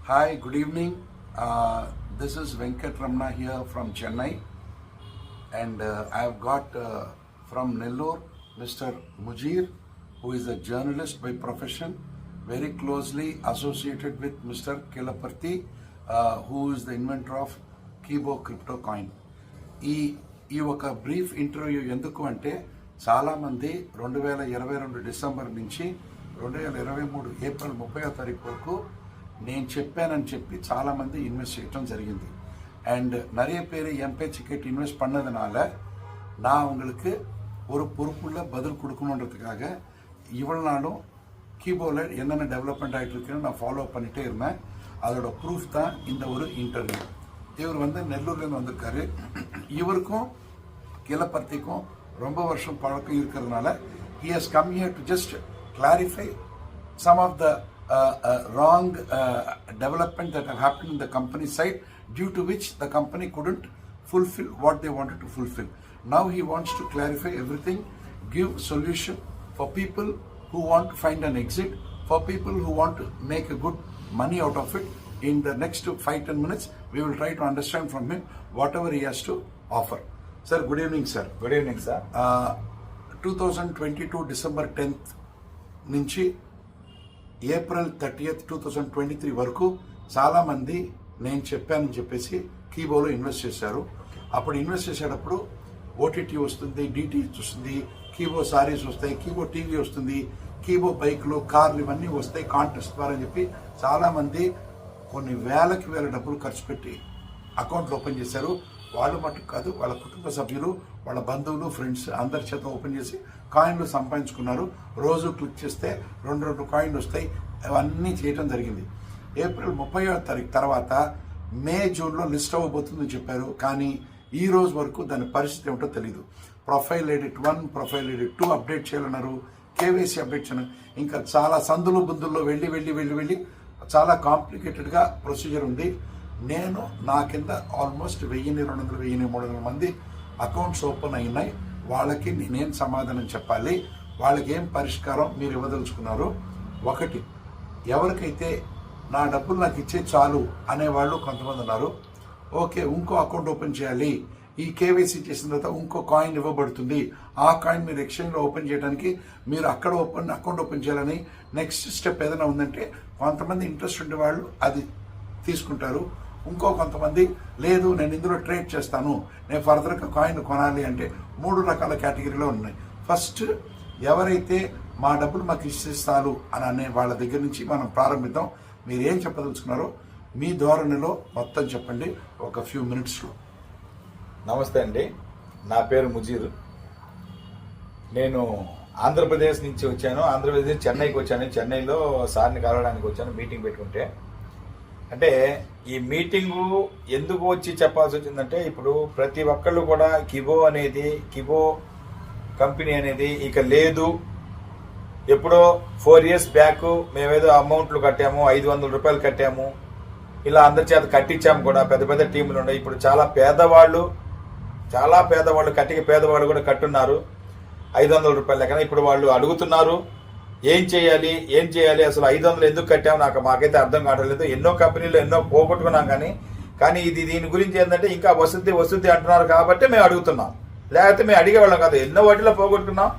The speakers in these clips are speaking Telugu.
Hi, good evening. This is Venkat Ramana here from Chennai, and I have got from Nellore Mr. Mujir, who is a journalist by profession, very closely associated with Mr. Kilaparti, who is the inventor of Kibo crypto coin. ఈ ఒక బ్రీఫ్ ఇంటర్వ్యూ ఎందుకు అంటే చాలామంది 2022 డిసెంబర్ నుంచి 2023 ఏప్రిల్ 30వ తారీఖు వరకు నేను చెప్పానని చెప్పి చాలామంది ఇన్వెస్ట్ చేయడం జరిగింది. அண்ட் நிறைய பேர் என் பேச்சுக்கிட்ட இன்வெஸ்ட் பண்ணதுனால நான் உங்களுக்கு ஒரு பொறுப்புள்ள பதில் கொடுக்கணுன்றதுக்காக இவ்வளோ நாளும் கீபோர்டில் என்னென்ன டெவலப்மெண்ட் ஆகிட்டு இருக்குன்னு நான் ஃபாலோ பண்ணிகிட்டே இருந்தேன். அதோட ப்ரூஃப் தான் இந்த ஒரு இன்டர்வியூ. இவர் நெல்லூர்லேருந்து வந்திருக்காரு. இவருக்கும் கிலப்பர்த்திக்கும் ரொம்ப வருஷம் பழக்கம் இருக்கிறதுனால he has come here to just clarify some of the wrong development that have happened in the company side, due to which the company couldn't fulfill what they wanted to fulfill. Now he wants to clarify everything, give solution for people who want to find an exit, for people who want to make a good money out of it. In the next 5-10 minutes, we will try to understand from him whatever he has to offer. Sir, good evening, sir. Good evening, sir. 2022 December 10th నుంచి ఏప్రిల్ 30th 2023 వరకు చాలామంది నేను చెప్పానని చెప్పేసి కీబోలో ఇన్వెస్ట్ చేశారు. అప్పుడు ఇన్వెస్ట్ చేసేటప్పుడు ఓటీటీ వస్తుంది, డిటిహెచ్ వస్తుంది, కీబో సారీస్ వస్తాయి, కీబో టీవీ వస్తుంది, కీబో బైక్లు, కార్లు ఇవన్నీ వస్తాయి కాంటెస్ట్ ద్వారా అని చెప్పి చాలామంది కొన్ని వేలకి వేల డబ్బులు ఖర్చు పెట్టి అకౌంట్లు ఓపెన్ చేశారు. వాళ్ళు మట్టుకు కాదు, వాళ్ళ కుటుంబ సభ్యులు, వాళ్ళ బంధువులు, ఫ్రెండ్స్ అందరి చేత ఓపెన్ చేసి కాయిన్లు సంపాదించుకున్నారు. రోజు క్లిక్ చేస్తే 2 కాయిన్లు వస్తాయి. అవన్నీ చేయడం జరిగింది. ఏప్రిల్ 30వ తారీఖు తర్వాత మే జూన్లో లిస్ట్ అవ్వబోతుందని చెప్పారు. కానీ ఈ రోజు వరకు దాని పరిస్థితి ఏమిటో తెలియదు. Profile edit 1, profile edit 2 update చేయాలన్నారు. కేవైసీ అప్డేట్ చేయను. ఇంకా చాలా సందులు బుందుల్లో వెళ్ళి చాలా కాంప్లికేటెడ్గా ప్రొసీజర్ ఉంది. నేను నా కింద ఆల్మోస్ట్ 1200, 1300 మంది అకౌంట్స్ ఓపెన్ అయినాయి. వాళ్ళకి నేనేం సమాధానం చెప్పాలి, వాళ్ళకి ఏం పరిష్కారం మీరు ఇవ్వదలుచుకున్నారు? ఒకటి, ఎవరికైతే నా డబ్బులు నాకు ఇచ్చే చాలు అనేవాళ్ళు కొంతమంది ఉన్నారు. ఓకే, ఇంకో అకౌంట్ ఓపెన్ చేయాలి, ఈ కేవైసీ చేసిన తర్వాత ఇంకో కాయిన్ ఇవ్వబడుతుంది, ఆ కాయిన్ మీరు ఎక్స్చేంజ్లో ఓపెన్ చేయడానికి మీరు అక్కడ అకౌంట్ ఓపెన్ చేయాలని నెక్స్ట్ స్టెప్ ఏదైనా ఉందంటే కొంతమంది ఇంట్రెస్ట్ ఉండే వాళ్ళు అది తీసుకుంటారు. ఇంకో కొంతమంది లేదు, నేను ఇందులో ట్రేడ్ చేస్తాను, నేను ఫర్దర్గా కాయిన్ కొనాలి అంటే 3 రకాల కేటగిరీలో ఉన్నాయి. ఫస్ట్, ఎవరైతే మా డబ్బులు మాకు ఇస్తారు అని అనే వాళ్ళ దగ్గర నుంచి మనం ప్రారంభిద్దాం. మీరు ఏం చెప్పదలుచుకున్నారో మీ ధోరణిలో మొత్తం చెప్పండి ఒక ఫ్యూ మినిట్స్లో. నమస్తే అండి, నా పేరు ముజీర్. నేను ఆంధ్రప్రదేశ్ నుంచి వచ్చాను. ఆంధ్రప్రదేశ్ చెన్నైకి వచ్చాను. చెన్నైలో సార్ని కలవడానికి వచ్చాను, మీటింగ్ పెట్టుకుంటే. అంటే ఈ మీటింగు ఎందుకు వచ్చి చెప్పాల్సి వచ్చిందంటే, ఇప్పుడు ప్రతి ఒక్కళ్ళు కూడా కిబో కంపెనీ అనేది ఇక లేదు. ఎప్పుడో 4 years బ్యాక్ మేమేదో అమౌంట్లు కట్టాము, 500 రూపాయలు కట్టాము, ఇలా అందరి చేత కట్టించాము కూడా. పెద్ద పెద్ద టీములు ఉన్నాయి. ఇప్పుడు చాలా పేదవాళ్ళు కట్టిక పేదవాళ్ళు కూడా కట్టున్నారు 500 రూపాయల లెక్కన. ఇప్పుడు వాళ్ళు అడుగుతున్నారు ఏం చేయాలి, అసలు 500 ఎందుకు కట్టాము, మాకైతే అర్థం కావట్లేదు. ఎన్నో కంపెనీలు ఎన్నో పోగొట్టుకున్నాం, కానీ దీని గురించి ఏంటంటే ఇంకా వసతి అంటున్నారు కాబట్టి మేము అడుగుతున్నాం. లేకపోతే మేము అడిగేవాళ్ళం కాదు. ఎన్నో వాటిలో పోగొట్టుకున్నాం,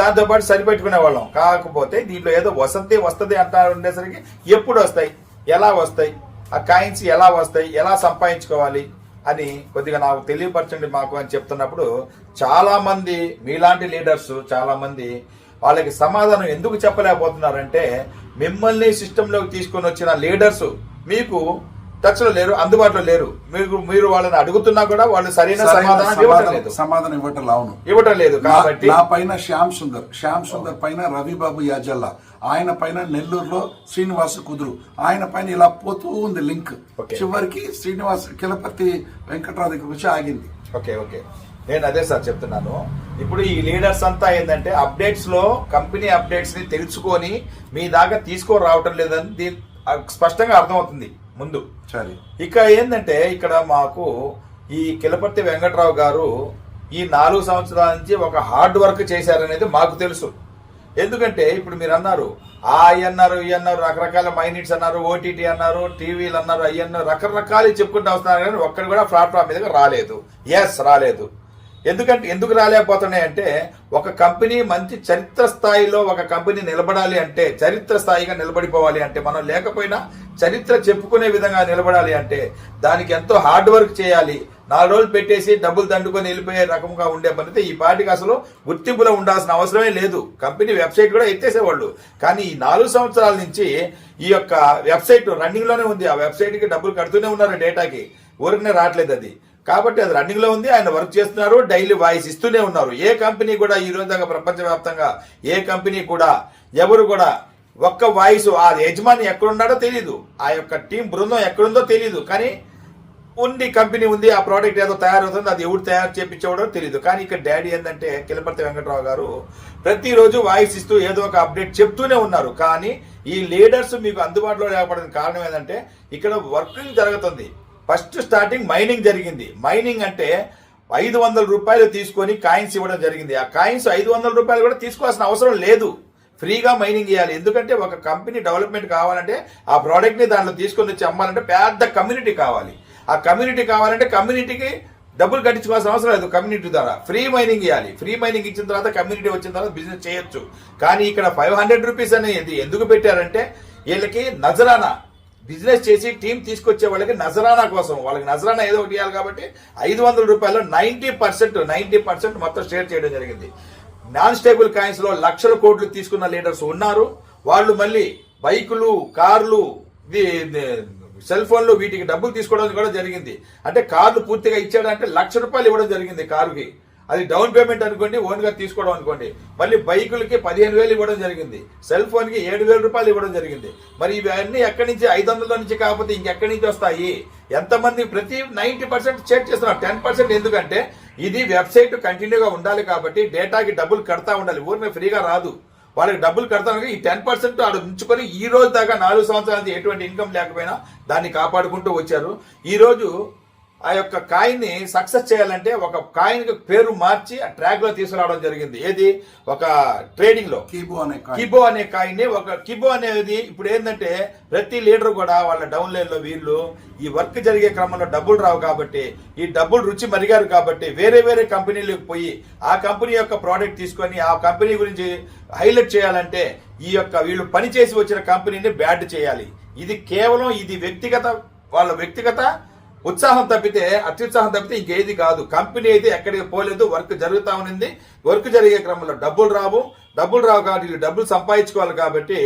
దాంతోపాటు సరిపెట్టుకునే వాళ్ళం. కాకపోతే దీంట్లో ఏదో వస్తుంది అంటారు. ఉండేసరికి ఎప్పుడు వస్తాయి, ఎలా వస్తాయి, ఆ కాయిన్స్ ఎలా వస్తాయి, ఎలా సంపాదించుకోవాలి అని కొద్దిగా నాకు తెలియపరచండి మాకు అని చెప్తున్నప్పుడు చాలా మంది మీలాంటి లీడర్స్ చాలా మంది వాళ్ళకి సమాధానం ఎందుకు చెప్పలేకపోతున్నారంటే, మిమ్మల్ని సిస్టంలోకి తీసుకొని వచ్చిన లీడర్స్ మీకు టచ్లో లేరు, అందుబాటులో లేరు. మీరు వాళ్ళని అడుగుతున్నా కూడా వాళ్ళు సరైన సమాధానం ఇవ్వటం లేదు. కాబట్టి నా పైన శ్యామ్ సుందర్ పైన రవిబాబు యాజల్లా, ఆయన పైన నెల్లూరులో శ్రీనివాస్ కుదురు, ఆయన పైన ఇలా పోతూ ఉంది లింక్. చివరికి శ్రీనివాస్ కిలపర్తి వెంకట్రావు దగ్గర వచ్చి ఆగింది. ఓకే, నేను అదే సార్ చెప్తున్నాను. ఇప్పుడు ఈ లీడర్స్ అంతా ఏంటంటే అప్డేట్స్ లో కంపెనీ అప్డేట్స్ ని తెలుసుకొని మీ దాకా తీసుకురావటం లేదని స్పష్టంగా అర్థమవుతుంది ముందు. సరే, ఇక ఏంటంటే ఇక్కడ మాకు ఈ కిలపర్తి వెంకట్రావు గారు ఈ 4 సంవత్సరాల నుంచి ఒక హార్డ్ వర్క్ చేశారనేది మాకు తెలుసు. ఎందుకంటే ఇప్పుడు మీరు అన్నారు అన్నారు ఇవి అన్నారు, రకరకాల మైనిట్స్ అన్నారు, ఓటీటీ అన్నారు, టీవీలు అన్నారు, అవి అన్నారు, రకరకాలు చెప్పుకుంటూ వస్తున్నారు కానీ ఒక్కడు కూడా ప్లాట్ఫామ్ మీదకి రాలేదు. రాలేదు. ఎందుకు రాలేకపోతున్నాయంటే ఒక కంపెనీ మంచి చరిత్ర స్థాయిలో ఒక కంపెనీ నిలబడాలి అంటే, చరిత్ర స్థాయిగా నిలబడిపోవాలి అంటే, మనం లేకపోయినా చరిత్ర చెప్పుకునే విధంగా నిలబడాలి అంటే దానికి ఎంతో హార్డ్ వర్క్ చేయాలి. 4 రోజులు పెట్టేసి డబ్బులు దండుకొని వెళ్ళిపోయే రకంగా ఉండే పనితే ఈ పార్టీకి అసలు గుర్తింపులో ఉండాల్సిన అవసరమే లేదు. కంపెనీ వెబ్సైట్ కూడా ఎత్తేసేవాళ్ళు. కానీ ఈ 4 సంవత్సరాల నుంచి ఈ యొక్క వెబ్సైట్ రన్నింగ్ లోనే ఉంది. ఆ వెబ్సైట్ కి డబ్బులు కడుతూనే ఉన్నారు, డేటాకి ఊరికనే రావట్లేదు అది. కాబట్టి అది రన్నింగ్ లో ఉంది, ఆయన వర్క్ చేస్తున్నారు, డైలీ వాయిస్ ఇస్తూనే ఉన్నారు. ఏ కంపెనీ కూడా ఈ రోజు దాకా ప్రపంచవ్యాప్తంగా ఏ కంపెనీ కూడా ఎవరు కూడా ఒక్క వాయిస్ ఆ యజమాని ఎక్కడున్నాడో తెలియదు, ఆ యొక్క టీం బృందం ఎక్కడుందో తెలియదు, కానీ కంపెనీ ఉంది, ఆ ప్రోడక్ట్ ఏదో తయారవుతుంది, అది ఎవరు తయారు చేయించేవాడో తెలియదు. కానీ ఇక్కడ డాడీ ఏంటంటే కిలపర్తి వెంకటరావు గారు ప్రతిరోజు వాయిస్ ఇస్తూ ఏదో ఒక అప్డేట్ చెప్తూనే ఉన్నారు. కానీ ఈ లీడర్స్ మీకు అందుబాటులో లేకపోవడానికి కారణం ఏంటంటే ఇక్కడ వర్కింగ్ జరుగుతుంది. ఫస్ట్ స్టార్టింగ్ మైనింగ్ జరిగింది. మైనింగ్ అంటే 500 రూపాయలు తీసుకొని కాయిన్స్ ఇవ్వడం జరిగింది. ఆ కాయిన్స్ 500 రూపాయలు కూడా తీసుకోవాల్సిన అవసరం లేదు, ఫ్రీగా మైనింగ్ చేయాలి. ఎందుకంటే ఒక కంపెనీ డెవలప్మెంట్ కావాలంటే ఆ ప్రోడక్ట్ ని దాంట్లో తీసుకొని వచ్చి అమ్మాలంటే పెద్ద కమ్యూనిటీ కావాలి. ఆ కమ్యూనిటీ కావాలంటే కమ్యూనిటీకి డబ్బులు కట్టించుకోవాల్సిన అవసరం లేదు. కమ్యూనిటీ ద్వారా ఫ్రీ మైనింగ్ ఇవ్వాలి. ఫ్రీ మైనింగ్ ఇచ్చిన తర్వాత కమ్యూనిటీ వచ్చిన తర్వాత బిజినెస్ చేయొచ్చు. కానీ ఇక్కడ 500 రూపీస్ అనేది ఎందుకు పెట్టారంటే వీళ్ళకి నజరానా బిజినెస్ చేసి టీం తీసుకొచ్చే వాళ్ళకి నజరానా కోసం, వాళ్ళకి నజరానా ఏదో ఒకటి ఇవ్వాలి కాబట్టి 500 రూపాయలు 90% మొత్తం షేర్ చేయడం జరిగింది. నాన్ స్టేబుల్ కాయిన్స్ లో లక్షల కోట్లు తీసుకున్న లీడర్స్ ఉన్నారు. వాళ్ళు మళ్ళీ బైకులు, కార్లు, సెల్ ఫోన్లు వీటికి డబ్బులు తీసుకోవడం కూడా జరిగింది. అంటే కార్లు పూర్తిగా ఇచ్చాడంటే ₹1,00,000 ఇవ్వడం జరిగింది కారుకి. అది డౌన్ పేమెంట్ అనుకోండి, ఓన్ గా తీసుకోవడం అనుకోండి. మళ్ళీ బైకులకి 15,000 ఇవ్వడం జరిగింది, సెల్ ఫోన్ కి ₹7,000 ఇవ్వడం జరిగింది. మరి ఇవన్నీ ఎక్కడి నుంచి 500 నుంచి కాకపోతే ఇంకెక్కడి నుంచి వస్తాయి? ఎంతమంది ప్రతి 90% చెక్ చేస్తున్నారు, 10% ఎందుకంటే ఇది వెబ్సైట్ కంటిన్యూగా ఉండాలి కాబట్టి డేటాకి డబ్బులు కడతా ఉండాలి, ఊరిని ఫ్రీగా రాదు. వాళ్ళకి డబ్బులు కడతాను ఈ 10% ఆడు ఉంచుకొని ఈ రోజు దాకా 4 సంవత్సరాల నుంచి ఎటువంటి ఇన్కమ్ లేకపోయినా దాన్ని కాపాడుకుంటూ వచ్చారు. ఈ రోజు ఆ యొక్క కాయిన్ ని సక్సెస్ చేయాలంటే ఒక కాయిన్ పేరు మార్చి ఆ ట్రాక్ లో తీసుకురావడం జరిగింది. ఏది ఒక ట్రేడింగ్ లో కిబో అనే కాయిన్ ఒక కిబో అనేది ఇప్పుడు ఏంటంటే ప్రతి లీడర్ కూడా వాళ్ళ డౌన్ లైన్ లో వీళ్ళు ఈ వర్క్ జరిగే క్రమంలో డబ్బులు రావు కాబట్టి, ఈ డబ్బులు రుచి మరిగారు కాబట్టి వేరే కంపెనీలకు పోయి ఆ కంపెనీ యొక్క ప్రోడక్ట్ తీసుకొని ఆ కంపెనీ గురించి హైలైట్ చేయాలంటే ఈ యొక్క వీళ్ళు పనిచేసి వచ్చిన కంపెనీని బ్యాడ్ చేయాలి. ఇది కేవలం ఇది వాళ్ళ వ్యక్తిగత ఉత్సాహం తప్పితే, అత్యుత్సాహం తప్పితే ఇంకేది కాదు. కంపెనీ అయితే ఎక్కడికి పోలేదు, వర్క్ జరుగుతా ఉంది. వర్క్ జరిగే క్రమంలో డబ్బులు రావు కాబట్టి వీళ్ళు డబ్బులు సంపాదించుకోవాలి కాబట్టి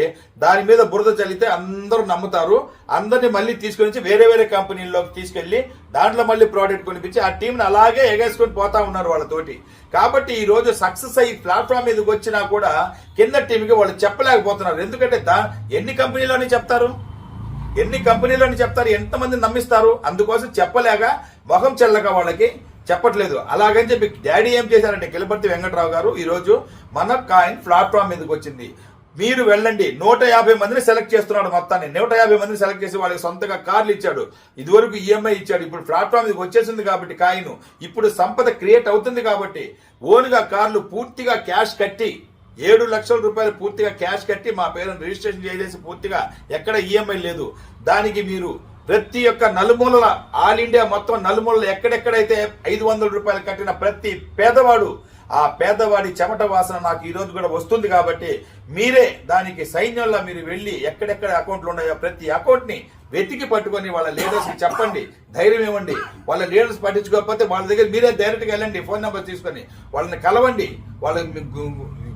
దాని మీద బురద చల్లితే అందరూ నమ్ముతారు. అందరినీ మళ్ళీ తీసుకొని వేరే కంపెనీల్లోకి తీసుకెళ్లి దాంట్లో మళ్ళీ ప్రోడక్ట్ కొనిపించి ఆ టీంని అలాగే ఎగేసుకొని పోతా ఉన్నారు వాళ్ళతోటి. కాబట్టి ఈ రోజు సక్సెస్ అయ్యి ప్లాట్ఫామ్ మీదకి వచ్చినా కూడా కింద టీంకి వాళ్ళు చెప్పలేకపోతున్నారు. ఎందుకంటే ఎన్ని కంపెనీలోనే చెప్తారు, ఎంతమంది నమ్మిస్తారు? అందుకోసం చెప్పలేక మొహం చెల్లక వాళ్ళకి చెప్పట్లేదు. అలాగని చెప్పి డాడీ ఏం చేశారంటే కిలపర్తి వెంకటరావు గారు ఈ రోజు మన కాయిన్ ప్లాట్ఫామ్ మీదకి వచ్చింది. మీరు వెళ్ళండి, 150 మందిని సెలెక్ట్ చేస్తున్నాడు. మొత్తాన్ని 150 మందిని సెలెక్ట్ చేసి వాళ్ళకి సొంతగా కార్లు ఇచ్చాడు, ఇదివరకు ఈఎంఐ ఇచ్చాడు. ఇప్పుడు ప్లాట్ఫామ్ మీదకి వచ్చేసింది కాబట్టి కాయిన్ ఇప్పుడు సంపద క్రియేట్ అవుతుంది కాబట్టి ఓన్గా కార్లు పూర్తిగా క్యాష్ కట్టి 7 లక్షల రూపాయలు పూర్తిగా క్యాష్ కట్టి మా పేరును రిజిస్ట్రేషన్ చేసేసి పూర్తిగా ఎక్కడ ఈఎంఐ లేదు. దానికి మీరు ప్రతి ఒక్క నలుమూలల ఆల్ ఇండియా మొత్తం నలుమూలలు ఎక్కడెక్కడైతే 500 రూపాయలు కట్టిన ప్రతి పేదవాడు ఆ పేదవాడి చెమట వాసన నాకు ఈ రోజు కూడా వస్తుంది. కాబట్టి మీరే దానికి సైన్యంలో మీరు వెళ్ళి ఎక్కడెక్కడ అకౌంట్లు ఉన్నాయో ప్రతి అకౌంట్ ని వెతికి పట్టుకొని వాళ్ళ లీడర్స్ కి చెప్పండి, ధైర్యం ఇవ్వండి. వాళ్ళ లీడర్స్ పట్టించుకోకపోతే వాళ్ళ దగ్గర మీరే డైరెక్ట్ గా వెళ్ళండి, ఫోన్ నెంబర్ తీసుకొని వాళ్ళని కలవండి, వాళ్ళ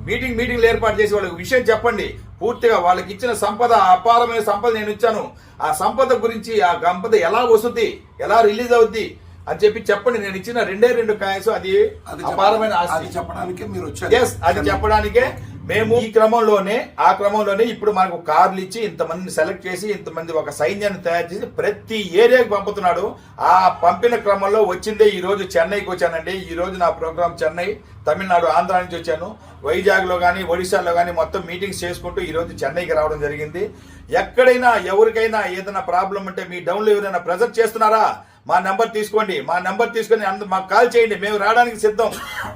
మీటింగ్లు ఏర్పాటు చేసి వాళ్ళకి విషయం చెప్పండి. పూర్తిగా వాళ్ళకి ఇచ్చిన సంపద, అపారమైన సంపద నేను ఇచ్చాను, ఆ సంపద గురించి ఆ సంపద ఎలా వస్తుంది, ఎలా రిలీజ్ అవుద్ది అని చెప్పండి. నేను ఇచ్చిన 2 కాయిన్స్ అది అపారమైన ఆస్తి చెప్పడానికే మీరు వచ్చారు. అది చెప్పడానికే మేము ఆ క్రమంలోనే ఇప్పుడు మనకు కార్లు ఇచ్చి ఇంతమందిని సెలెక్ట్ చేసి ఇంతమంది ఒక సైన్యాన్ని తయారు చేసి ప్రతి ఏరియాకి పంపుతున్నాడు. ఆ పంపిన క్రమంలో వచ్చిందే ఈ రోజు చెన్నైకి వచ్చానండి. ఈ రోజు నా ప్రోగ్రామ్ చెన్నై, తమిళనాడు, ఆంధ్ర నుంచి వచ్చాను. వైజాగ్ లో గానీ ఒడిశాలో గానీ మొత్తం మీటింగ్స్ చేసుకుంటూ ఈ రోజు చెన్నైకి రావడం జరిగింది. ఎక్కడైనా ఎవరికైనా ఏదైనా ప్రాబ్లం ఉంటే మీ డౌన్ లో ఎవరైనా ప్రెజర్ చేస్తున్నారా, మా నెంబర్ తీసుకోండి, మా నెంబర్ తీసుకొని మాకు కాల్ చేయండి, మేము రావడానికి సిద్ధం.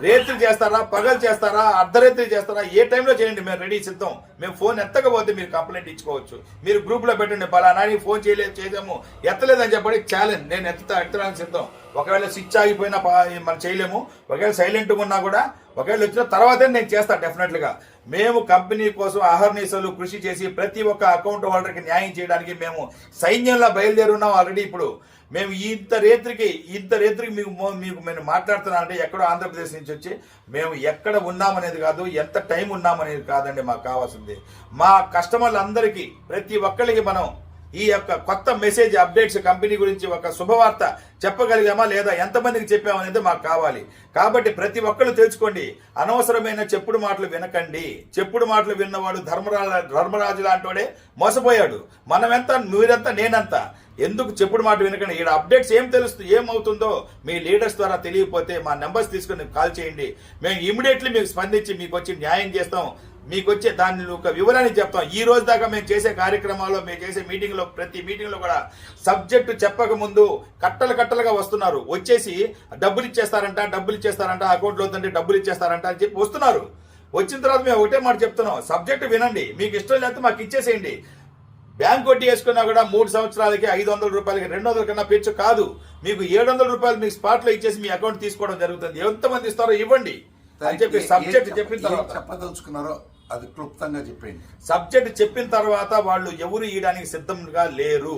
రేత్రి చేస్తారా, పగలు చేస్తారా, అర్ధరాత్రి చేస్తారా, ఏ టైంలో చేయండి, మేము రెడీ సిద్ధం. మేము ఫోన్ ఎత్తకపోతే మీరు కంప్లైంట్ ఇచ్చుకోవచ్చు. మీరు గ్రూప్ లో పెట్టండి, పలానా ఫోన్ చేసాము ఎత్తలేదని చెప్పండి, ఛాలెంజ్, నేను ఎత్తడానికి సిద్ధం. ఒకవేళ స్విచ్ ఆగిపోయినా మనం చేయలేము, ఒకవేళ సైలెంట్గా ఉన్నా కూడా ఒకవేళ వచ్చిన తర్వాతే నేను చేస్తాను డెఫినెట్ గా. మేము కంపెనీ కోసం అహర్నిశలు కృషి చేసి ప్రతి ఒక్క అకౌంట్ హోల్డర్కి న్యాయం చేయడానికి మేము సైన్యంలో బయలుదేరి ఉన్నాం ఆల్రెడీ. ఇప్పుడు మేము ఇంత రేత్రికి మీకు నేను మాట్లాడుతున్నా అంటే ఎక్కడో ఆంధ్రప్రదేశ్ నుంచి వచ్చి మేము ఎక్కడ ఉన్నామనేది కాదు, ఎంత టైం ఉన్నామనేది కాదండి మాకు కావాల్సింది. మా కస్టమర్లందరికీ ప్రతి ఒక్కరికి మనం ఈ యొక్క కొత్త మెసేజ్ అప్డేట్స్ కంపెనీ గురించి ఒక శుభవార్త చెప్పగలిగామా లేదా, ఎంతమందికి చెప్పామనేది మాకు కావాలి. కాబట్టి ప్రతి ఒక్కరు తెలుసుకోండి, అనవసరమైన చెప్పుడు మాటలు వినకండి. చెప్పుడు మాటలు విన్నవాడు ధర్మరాజు లాంటివాడే మోసపోయాడు. మనమెంత, మీరెంత, నేనంత. ఎందుకు చెప్పుడు మాట వినకండి. ఇక్కడ అప్డేట్స్ ఏమవుతుందో మీ లీడర్స్ ద్వారా తెలియకపోతే మా నెంబర్స్ తీసుకుని కాల్ చేయండి. మేము ఇమీడియట్లీ మీకు స్పందించి మీకు వచ్చి న్యాయం చేస్తాం. మీకు వచ్చే దాని ఒక వివరాన్ని చెప్తాం. ఈ రోజు దాకా మేము చేసే కార్యక్రమాల్లో, మేము చేసే మీటింగ్లో, ప్రతి మీటింగ్లో కూడా సబ్జెక్టు చెప్పక ముందు కట్టలుగా వస్తున్నారు. వచ్చేసి డబ్బులు ఇచ్చేస్తారంట, అకౌంట్లో వద్దంటే డబ్బులు ఇచ్చేస్తారంట అని చెప్పి వస్తున్నారు. వచ్చిన తర్వాత మేము ఒకటే మాట చెప్తున్నాం, సబ్జెక్టు వినండి, మీకు ఇష్టం లేకపోతే మాకు ఇచ్చేసేయండి. బ్యాంక్ వడ్డీ వేసుకున్నా కూడా 3 సంవత్సరాలకి 500 రూపాయలకి 200 కన్నా పెంచు కాదు, మీకు 700 రూపాయలు మీకు స్పాట్ లో ఇచ్చేసి మీ అకౌంట్ తీసుకోవడం జరుగుతుంది. ఎంతమంది ఇస్తారో ఇవ్వండి అని చెప్పి సబ్జెక్ట్ చెప్పిన తర్వాత చెప్పదలుచుకున్నారో అది క్లుప్తంగా చెప్పండి. సబ్జెక్ట్ చెప్పిన తర్వాత వాళ్ళు ఎవరు ఇవ్వడానికి సిద్ధంగా లేరు.